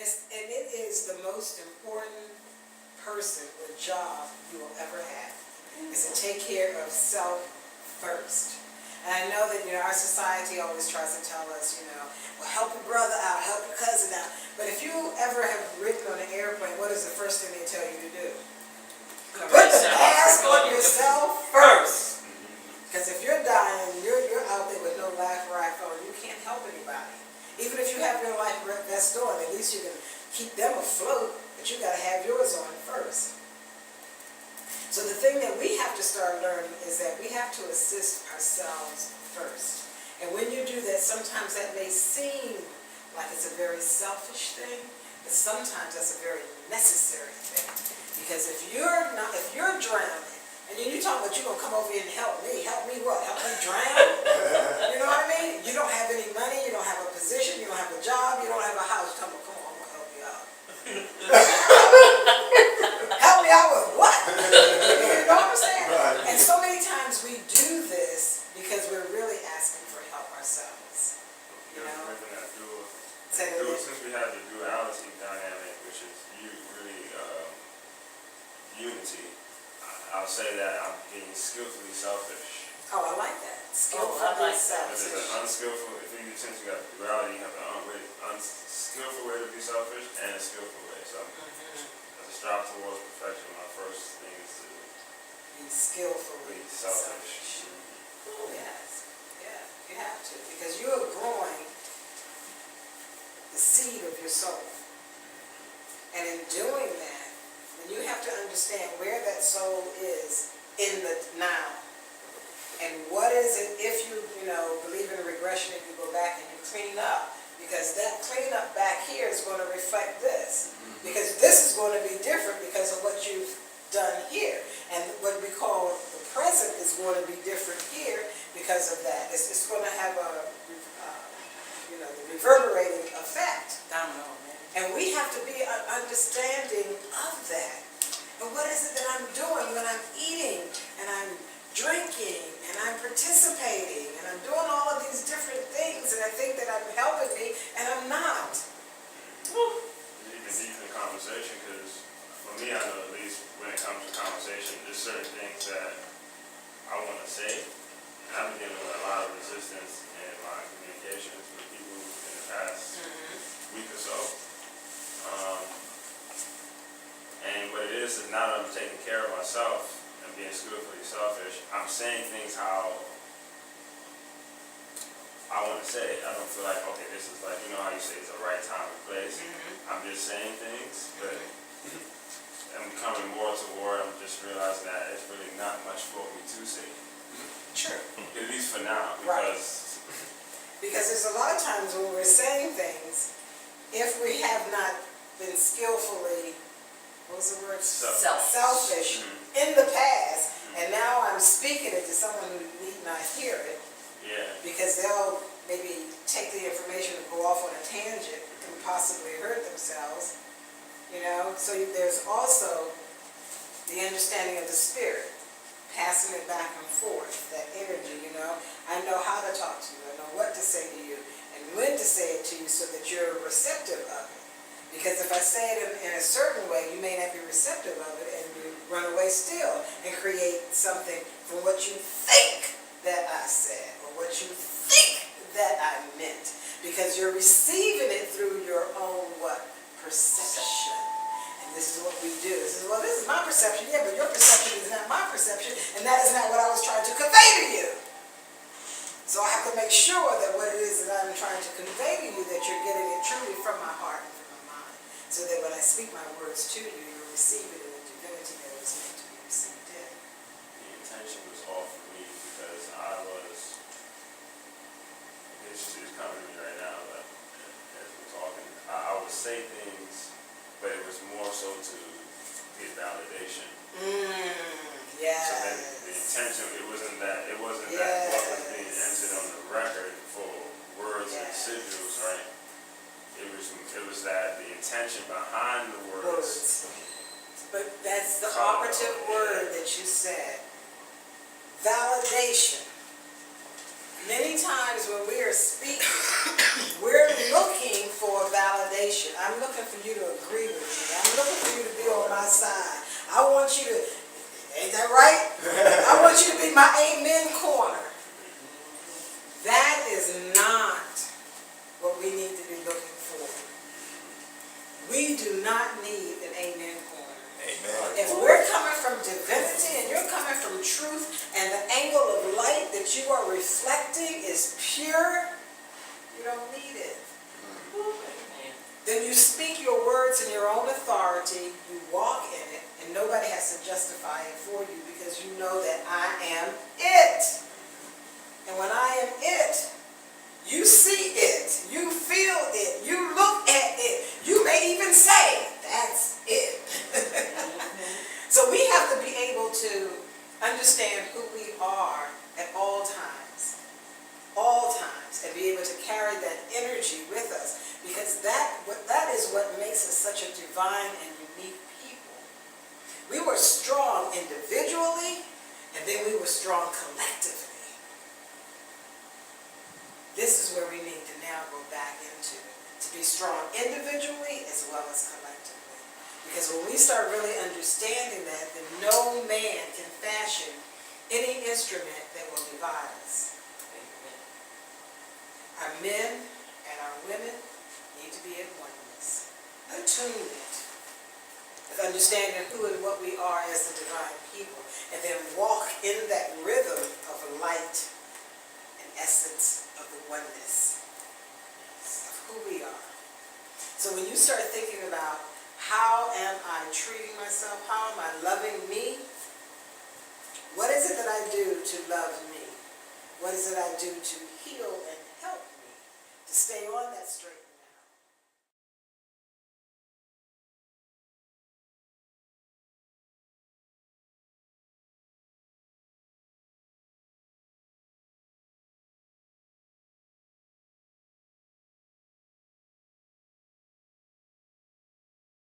And it is the most important person or job you will ever have, is to take care of self first. And I know that, our society always tries to tell us, well, help your brother out, help your cousin out. But if you ever have ridden on an airplane, what is the first thing they tell you to do? Put the mask on yourself first. Because if you're dying, you're out there with no life raft on, you can't help anybody. Even if you have your life vest on, at least you can keep them afloat, but you got to have yours on first. So the thing that we have to start learning is that we have to assist ourselves first. And when you do that, sometimes that may seem like it's a very selfish thing, but sometimes that's a very necessary thing. Because if you're drowning, and you talking about you're going to come over here and help me what? Help me drown? You know what I mean? You don't have any money, you don't have a position, you don't have a job, you don't have a house. Come on, I'm going to help you out. Help me out with what? You know what I'm saying? Right. And so many times we do this because we're really asking for help ourselves. Since we have the duality dynamic, which is really unity, I'll say that I'm being skillfully selfish. Oh, I like that. Skillfully selfish. Because it's an unskillful, if you since you got the duality, you have an unskillful way to be selfish and a skillful way. So as a strive towards perfection, my first thing is to be skillfully selfish. Yes. Yeah, you have to. Because you are growing the seed of your soul. And in doing that, then you have to understand where that soul is in the now. And what is it if you believe in regression and you go back and you clean up? Because that cleanup back here is going to reflect this. Because this is going to be different because of what you've done here. And what we call the present is going to be different here because of that. It's going to have a the reverberating effect. And we have to be understanding of that. And what is it that I'm doing when I'm eating and I'm drinking and I'm participating and I'm doing all of these different things and I think that I'm helping me and I'm not. Even deep in conversation, because for me, I know at least when it comes to conversation, there's certain things that I want to say, and I've been dealing with a lot of resistance in my communications with people in the past week or so. And what it is now that I'm taking care of myself and being skillfully selfish, I'm saying things how I want to say it. I don't feel like, okay, this is like, how you say it's the right time and place. I'm just saying things, but I'm becoming more toward, I'm just realizing that it's really not much for me to say. True. At least for now, because... Right. Because there's a lot of times when we're saying things, if we have not been skillfully, what was the word? Selfish in the past, and now I'm speaking it to someone who need not hear it, because they'll maybe take the information and go off on a tangent and possibly hurt themselves, So there's also the understanding of the spirit, passing it back and forth, that energy, I know how to talk to you, I know what to say to you, and when to say it to you so that you're receptive of it. Because if I say it in a certain way, you may not be receptive of it, and you run away still and create something from what you think that I said, or what you think that I meant. Because you're receiving it through your own perception. And this is what we do. This is my perception. Yeah, but your perception is not my perception, and that is not what I was trying to convey to you. So I have to make sure that what it is that I'm trying to convey to you, that you're getting it truly from my heart and from my mind. So that when I speak my words to you, you're receiving it in the divinity that was meant to be received in. The intention was off for me because it's coming to me right now, but as we're talking, I would say things, but it was more so to get validation. Yes. So then the intention, it wasn't that what was being entered on the record for words and sigils, right? It was that the intention behind the words. But that's the operative word that you said. Validation. Many times when we are speaking, we're looking for validation. I'm looking for you to agree with me. I'm looking for you to be on my side. I want you to, ain't that right? I want you to be my amen corner. That is not what we need to be looking for. We do not need an amen corner. Amen. If we're coming from divinity and you're coming from truth and the angle of light that you are reflecting is pure, you don't need it. Then you speak your words in your own authority, you walk in it, and nobody has to justify it for you because you know that I am it. And when I am it, you see it, you feel it, you look at it, you may even say, that's it. So we have to be able to understand who we are at all times, and be able to carry that energy with us, because that is what makes us such a divine and unique people. We were strong individually, and then we were strong collectively. This is where we need to now go back into, to be strong individually as well as collectively. Because when we start really understanding that, then no man can fashion any instrument that will divide us. Our men and our women need to be at oneness, attunement, with understanding who and what we are as the divine people, and then walk in that rhythm of light and essence of the oneness of who we are. So when you start thinking about how am I treating myself, how am I loving me, what is it that I do to love me? What is it I do to heal and help me to stay on that straight